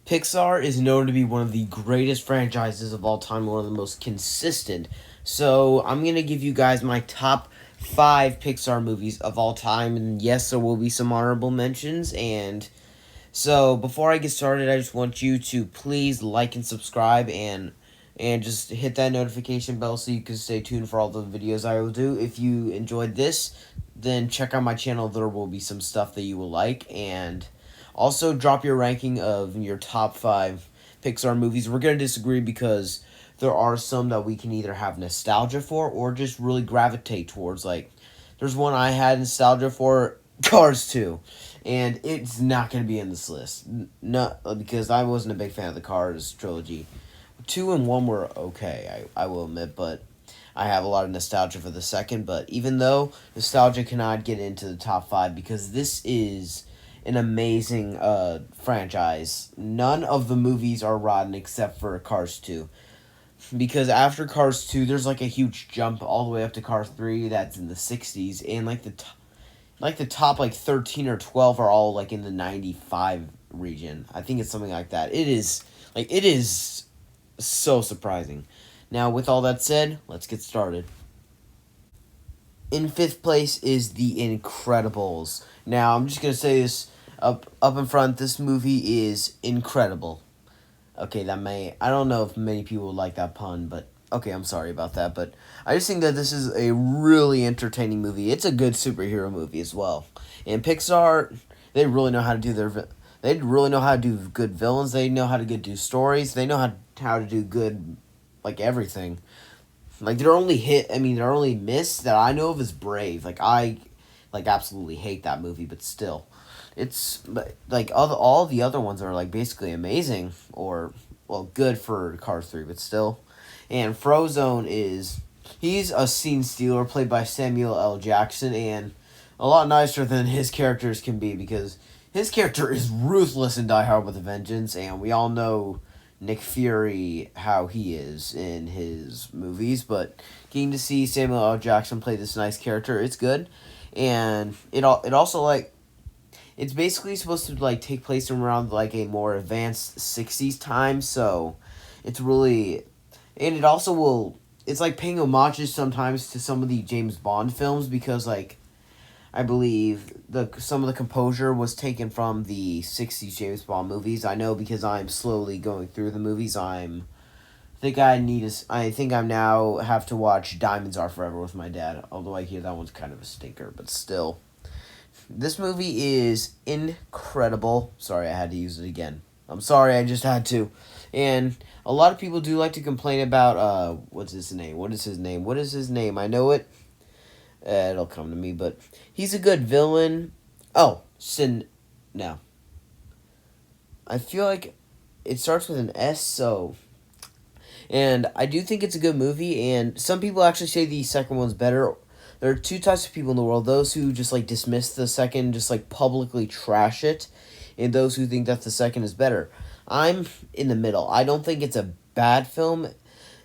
Pixar is known to be one of the greatest franchises of all time, one of the most consistent. So I'm going to give you guys my top 5 Pixar movies of all time. And yes, there will be some honorable mentions. And so before I get started, I just want you to please like and subscribe and just hit that notification bell so you can stay tuned for all the videos I will do. If you enjoyed this, then check out my channel. There will be some stuff that you will like. And also drop your ranking of your top 5 Pixar movies. We're going to disagree because there are some that we can either have nostalgia for or just really gravitate towards. Like, there's one I had nostalgia for, Cars 2. And it's not going to be in this list. No, because I wasn't a big fan of the Cars trilogy. 2 and 1 were okay, I will admit, but I have a lot of nostalgia for the second. But even though nostalgia cannot get into the top 5 because this is an amazing franchise, none of the movies are rotten except for Cars 2. Because after Cars 2, there's like a huge jump all the way up to Cars 3 that's in the 60s, and like the top like 13 or 12 are all like in the 95 region. I think it's something like that. It is so surprising. Now, with all that said, let's get started. In 5th place is The Incredibles. Now, I'm just going to say this up in front. This movie is incredible. Okay, I don't know if many people would like that pun, but okay, I'm sorry about that. But I just think that this is a really entertaining movie. It's a good superhero movie as well. And Pixar, they really know how to do they really know how to do good villains. They know how to do stories. They know how to do good, like, everything. Like, their only miss that I know of is Brave. Like, I, like, absolutely hate that movie, but still. Like, all the other ones are, like, basically amazing, or, well, good for Cars 3, but still. And Frozone he's a scene stealer played by Samuel L. Jackson, and a lot nicer than his characters can be, because his character is ruthless and Die Hard with a Vengeance, and we all know Nick Fury, how he is in his movies, but getting to see Samuel L. Jackson play this nice character, it's good. And it also, like, it's basically supposed to, like, take place around, like, a more advanced 60s time, so it's really, and it also will, it's like paying homages sometimes to some of the James Bond films, because, like, I believe some of the composure was taken from the 60s James Bond movies. I know because I'm slowly going through the movies. I think I'm now have to watch Diamonds Are Forever with my dad. Although I hear that one's kind of a stinker, but still. This movie is incredible. Sorry, I had to use it again. I'm sorry, I just had to. And a lot of people do like to complain about, what's his name? What is his name? What is his name? I know it. It'll come to me, but he's a good villain. Oh, no. I feel like it starts with an S, so. And I do think it's a good movie, and some people actually say the second one's better. There are two types of people in the world: those who just, like, dismiss the second, just, like, publicly trash it, and those who think that the second is better. I'm in the middle. I don't think it's a bad film.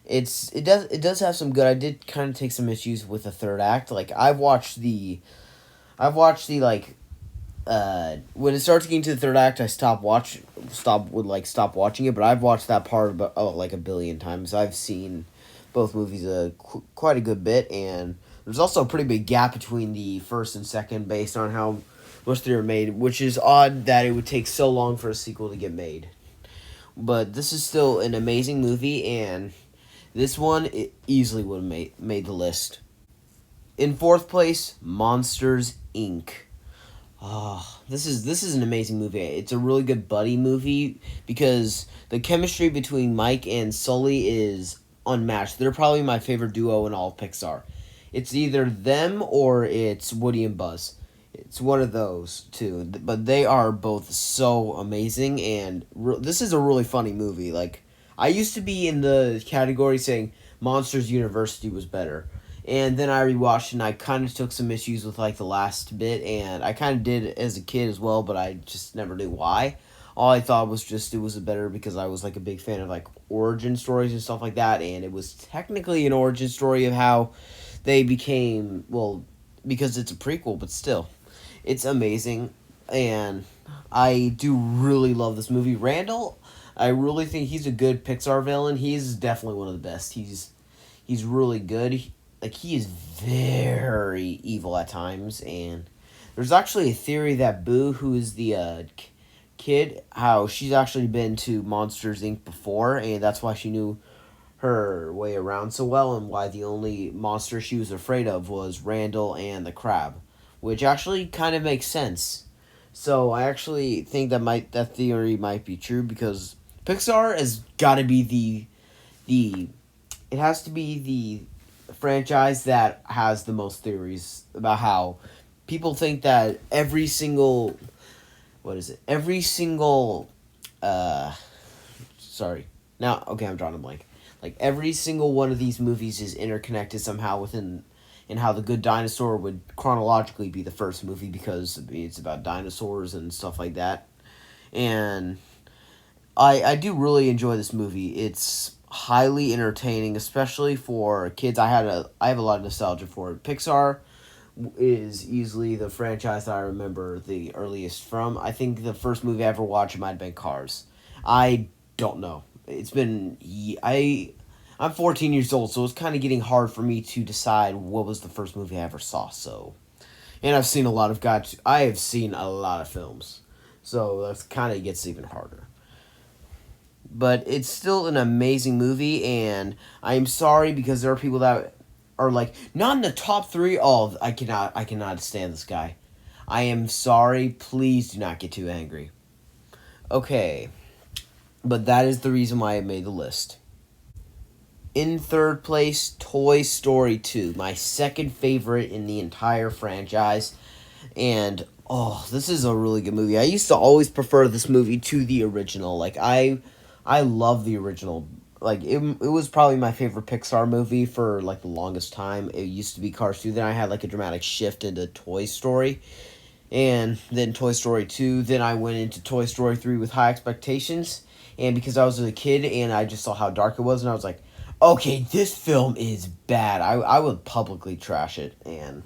It does have some good. I did kind of take some issues with the third act. Like, like, when it starts getting to the third act, I stop watching it. But I've watched that part about like a billion times. I've seen both movies quite a good bit, and there's also a pretty big gap between the first and second based on how much they were made, which is odd that it would take so long for a sequel to get made. But this is still an amazing movie, and this one, it easily would have made the list. In 4th place, Monsters, Inc. Oh, this is an amazing movie. It's a really good buddy movie because the chemistry between Mike and Sully is unmatched. They're probably my favorite duo in all of Pixar. It's either them or it's Woody and Buzz. It's one of those two, but they are both so amazing, and this is a really funny movie. Like, I used to be in the category saying Monsters University was better, and then I rewatched and I kind of took some issues with, like, the last bit, and I kind of did it as a kid as well, but I just never knew why. All I thought was just it was better because I was, like, a big fan of, like, origin stories and stuff like that, and it was technically an origin story of how they became, well, because it's a prequel, but still. It's amazing, and I do really love this movie. Randall, I really think he's a good Pixar villain. He's definitely one of the best. He's really good. He is very evil at times, and there's actually a theory that Boo, who is the kid, how she's actually been to Monsters Inc. before, and that's why she knew her way around so well, and why the only monster she was afraid of was Randall and the crab, which actually kind of makes sense. So I actually think that theory might be true because Pixar has got to be the it has to be the franchise that has the most theories about how people think that every single what is it? Every single sorry. Now okay, I'm drawing a blank. Like every single one of these movies is interconnected somehow within in how The Good Dinosaur would chronologically be the first movie because it's about dinosaurs and stuff like that. And I do really enjoy this movie. It's highly entertaining, especially for kids. I have a lot of nostalgia for it. Pixar is easily the franchise that I remember the earliest from. I think the first movie I ever watched might have been Cars. I don't know. It's been I'm 14 years old, so it's kind of getting hard for me to decide what was the first movie I ever saw. So, and I have seen a lot of films, so that kind of gets even harder. But it's still an amazing movie, and I'm sorry because there are people that are like not in the top three. Oh, I cannot stand this guy. I am sorry. Please do not get too angry. Okay, but that is the reason why I made the list. In third place, Toy Story 2, my second favorite in the entire franchise. And oh, this is a really good movie. I used to always prefer this movie to the original. I love the original. It was probably my favorite Pixar movie for like the longest time. It used to be Cars 2, then I had like a dramatic shift into Toy Story. And then Toy Story 2, then I went into Toy Story 3 with high expectations. And because I was a kid and I just saw how dark it was, and I was like, okay, this film is bad. I would publicly trash it, and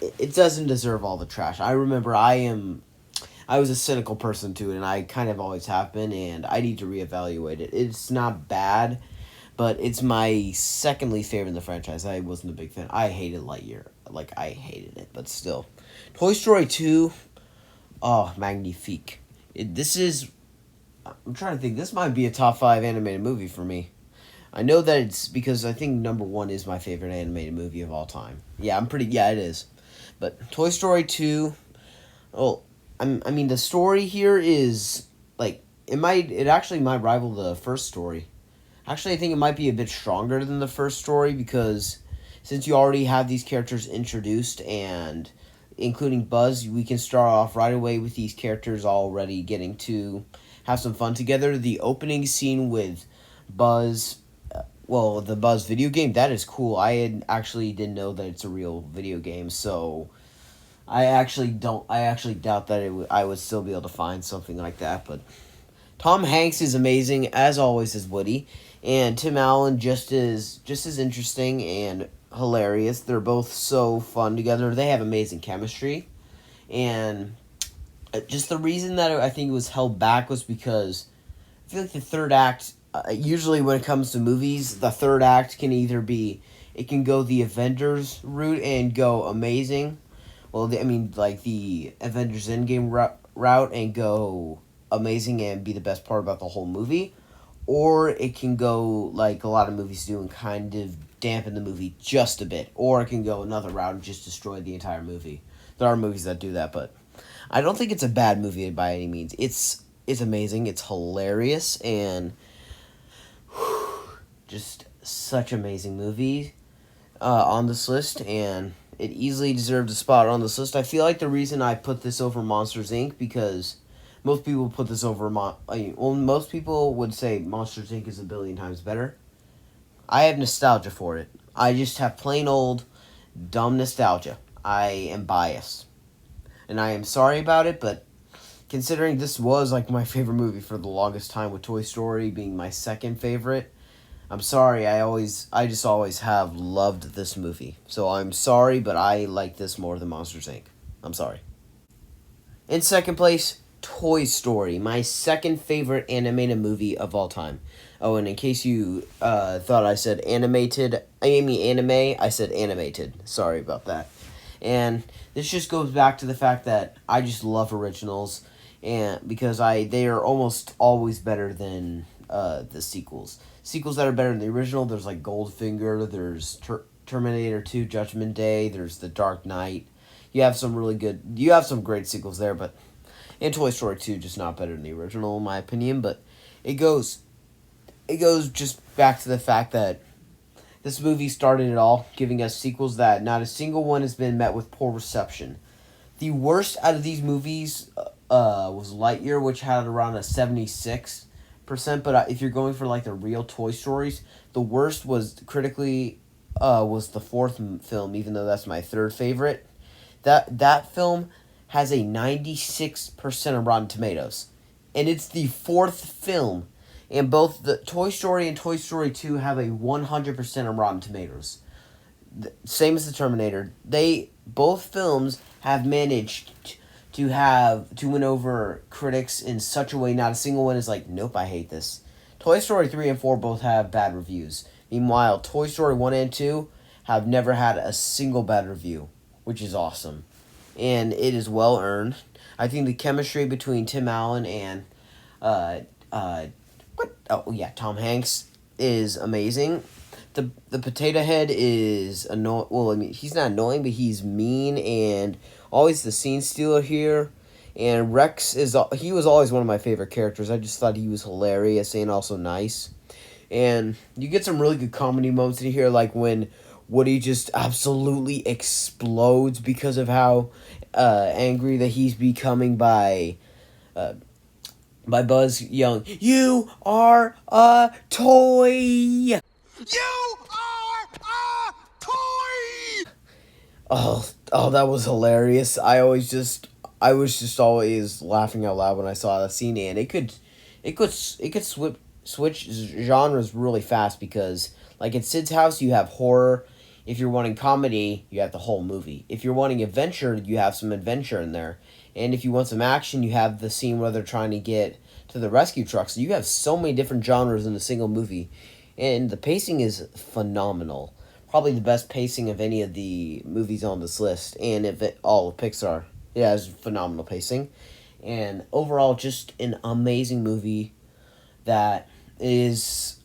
it doesn't deserve all the trash. I remember I was a cynical person too, and I kind of always have been, and I need to reevaluate it. It's not bad, but it's my second least favorite in the franchise. I wasn't a big fan. I hated Lightyear. I hated it, but still. Toy Story 2, oh, magnifique. This is, I'm trying to think, this might be a top 5 animated movie for me. I know that it's because I think number 1 is my favorite animated movie of all time. Yeah, it is. But Toy Story 2, well, I mean, the story here is, it actually might rival the first story. Actually, I think it might be a bit stronger than the first story because since you already have these characters introduced and including Buzz, we can start off right away with these characters already getting to have some fun together. The opening scene with Buzz, the Buzz video game, that is cool. Actually didn't know that it's a real video game, so I actually doubt that I would still be able to find something like that, but Tom Hanks is amazing as always as Woody, and Tim Allen just as interesting and hilarious. They're both so fun together. They have amazing chemistry, and just the reason that I think it was held back was because I feel like the third act. Usually, when it comes to movies, the third act can either be it can go the Avengers route and go amazing. Well, the Avengers Endgame route and go amazing and be the best part about the whole movie, or it can go like a lot of movies do and kind of dampen the movie just a bit, or it can go another route and just destroy the entire movie. There are movies that do that, but I don't think it's a bad movie by any means. It's amazing, it's hilarious, and just such amazing movie on this list, and it easily deserved a spot on this list. I feel like the reason I put this over Monsters Inc. because most people put this over most people would say Monsters Inc. is a billion times better. I have nostalgia for it. I just have plain old dumb nostalgia. I am biased, and I am sorry about it, but considering this was like my favorite movie for the longest time, with Toy Story being my second favorite, I'm sorry. I just always have loved this movie. So I'm sorry, but I like this more than Monsters Inc. I'm sorry. In second place, Toy Story, my second favorite animated movie of all time. Oh, and in case you thought I said animated, I mean anime, I said animated. Sorry about that. And this just goes back to the fact that I just love originals, and because they are almost always better than the sequels. Sequels that are better than the original, there's like Goldfinger, there's Terminator 2, Judgment Day, there's The Dark Knight. You have some great sequels there, but and Toy Story 2 just not better than the original in my opinion, but it goes it goes just back to the fact that this movie started it all, giving us sequels that not a single one has been met with poor reception. The worst out of these movies was Lightyear, which had around a 76%, but if you're going for like the real Toy Stories, the worst was critically was the fourth film, even though that's my third favorite. That film has a 96% of Rotten Tomatoes. And it's the fourth film. And both the Toy Story and Toy Story 2 have a 100% of Rotten Tomatoes. Same as the Terminator. Both films have managed to win over critics in such a way not a single one is like, nope, I hate this. Toy Story 3 and 4 both have bad reviews. Meanwhile, Toy Story 1 and 2 have never had a single bad review, which is awesome. And it is well earned. I think the chemistry between Tim Allen and Tom Hanks is amazing. The potato head is annoying. Well, I mean, he's not annoying, but he's mean and always the scene stealer here. And Rex he was always one of my favorite characters. I just thought he was hilarious and also nice. And you get some really good comedy moments in here, like when Woody just absolutely explodes because of how angry that he's becoming by Buzz yelling, "You are a toy! You are a toy!" That was hilarious. I was just always laughing out loud when I saw that scene, and it could switch genres really fast because, like in Sid's House, you have horror. If you're wanting comedy, you have the whole movie. If you're wanting adventure, you have some adventure in there. And if you want some action, you have the scene where they're trying to get to the rescue truck. So you have so many different genres in a single movie. And the pacing is phenomenal. Probably the best pacing of any of the movies on this list. And all of Pixar. It has phenomenal pacing. And overall, just an amazing movie that is...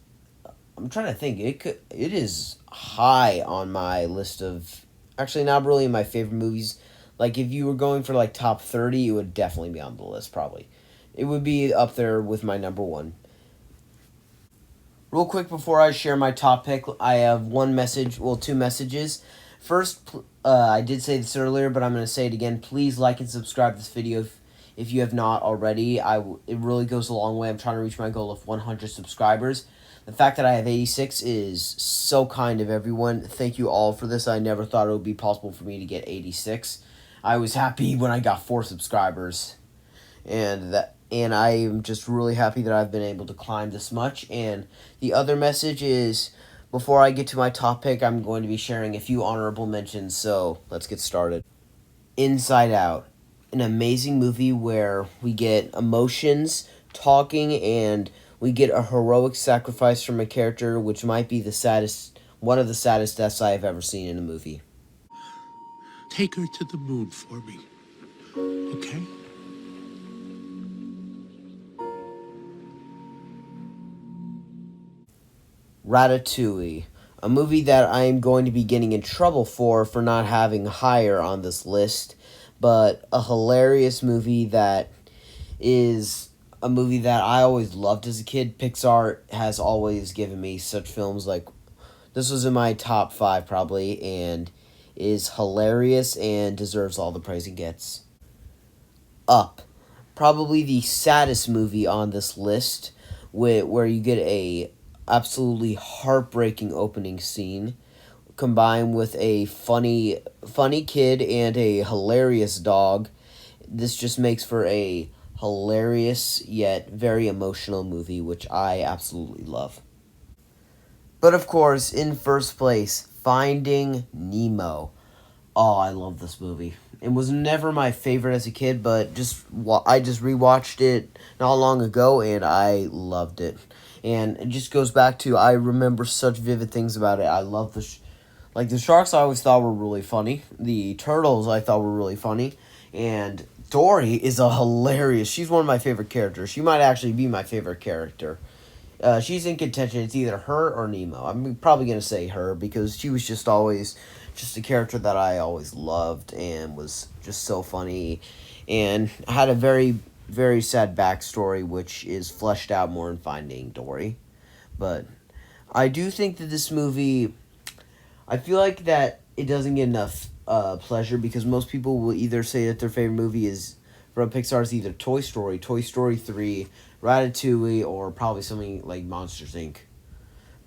I'm trying to think. It is high on my list of... Actually, not really my favorite movies. Like, if you were going for, like, top 30, it would definitely be on the list, probably. It would be up there with my number one. Real quick, before I share my top pick, I have two messages. First, I did say this earlier, but I'm going to say it again. Please like and subscribe to this video if you have not already. It really goes a long way. I'm trying to reach my goal of 100 subscribers. The fact that I have 86 is so kind of everyone. Thank you all for this. I never thought it would be possible for me to get 86. I was happy when I got 4 subscribers. And I am just really happy that I've been able to climb this much. And the other message is, before I get to my top pick, I'm going to be sharing a few honorable mentions. So let's get started. Inside Out. An amazing movie where we get emotions, talking, and we get a heroic sacrifice from a character which might be one of the saddest deaths I have ever seen in a movie. Take her to the moon for me, okay? Ratatouille. A movie that I am going to be getting in trouble for not having higher on this list, but a hilarious movie that is a movie that I always loved as a kid. Pixar has always given me such films like... This was in my top 5 probably, and is hilarious and deserves all the praise it gets. Up. Probably the saddest movie on this list, where you get a absolutely heartbreaking opening scene combined with a funny kid and a hilarious dog. This just makes for a hilarious yet very emotional movie, which I absolutely love. But of course, in first place, Finding Nemo. Oh, I love this movie. It was never my favorite as a kid, but I just rewatched it not long ago, and I loved it. And it just goes back to, I remember such vivid things about it. I love like the sharks. I always thought were really funny. The turtles I thought were really funny, and Dory is a hilarious. She's one of my favorite characters. She might actually be my favorite character. She's in contention. It's either her or Nemo. I'm probably gonna say her because she was just always just a character that I always loved and was just so funny, and had a very sad backstory which is fleshed out more in Finding Dory. But I do think that this movie, I feel like that it doesn't get enough pleasure because most people will either say that their favorite movie is from Pixar is either Toy Story, Toy Story 3, Ratatouille, or probably something like Monsters Inc.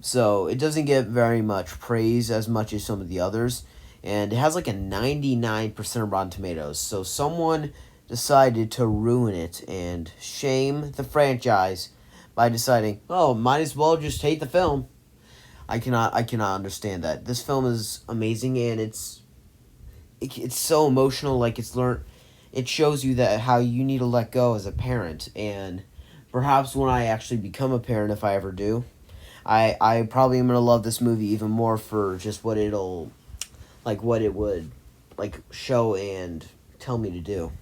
So it doesn't get very much praise as much as some of the others. And it has like a 99% of Rotten Tomatoes. So someone decided to ruin it and shame the franchise by deciding, oh, might as well just hate the film. I cannot understand that. This film is amazing, and it's so emotional. Like, it shows you that how you need to let go as a parent, and perhaps when I actually become a parent, if I ever do, I probably am gonna love this movie even more for just what what it would like show and tell me to do.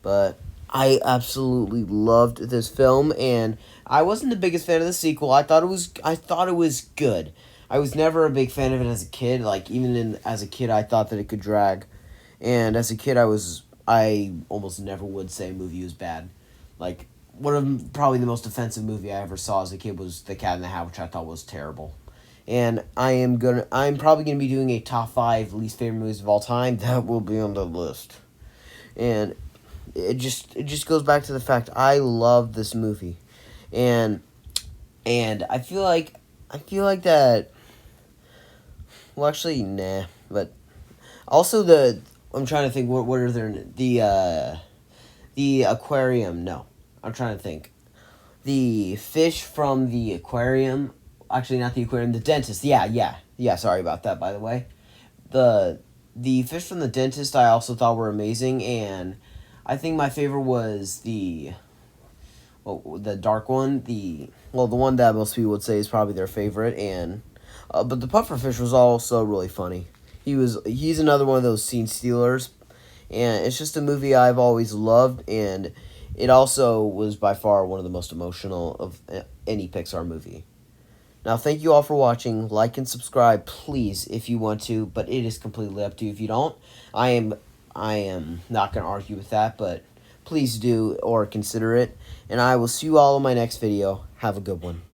But I absolutely loved this film, and I wasn't the biggest fan of the sequel. I thought it was good. I was never a big fan of it as a kid. Like, as a kid, I thought that it could drag, and as a kid, I almost never would say a movie was bad. Like, probably the most offensive movie I ever saw as a kid was The Cat in the Hat, which I thought was terrible. And I'm probably gonna be doing a top 5 least favorite movies of all time. That will be on the list. And it just goes back to the fact I love this movie, and I feel like that. Well, actually, nah. But also I'm trying to think what are there the aquarium. No, I'm trying to think. The fish from the aquarium. Actually, not the aquarium. The dentist. Yeah. Sorry about that. By the way, the the fish from the dentist I also thought were amazing, and I think my favorite was the dark one. The one that most people would say is probably their favorite, and but the pufferfish was also really funny. He's another one of those scene stealers, and it's just a movie I've always loved, and it also was by far one of the most emotional of any Pixar movie. Now, thank you all for watching. Like and subscribe, please, if you want to, but it is completely up to you if you don't. I am I am not going to argue with that, but please do or consider it. And I will see you all in my next video. Have a good one.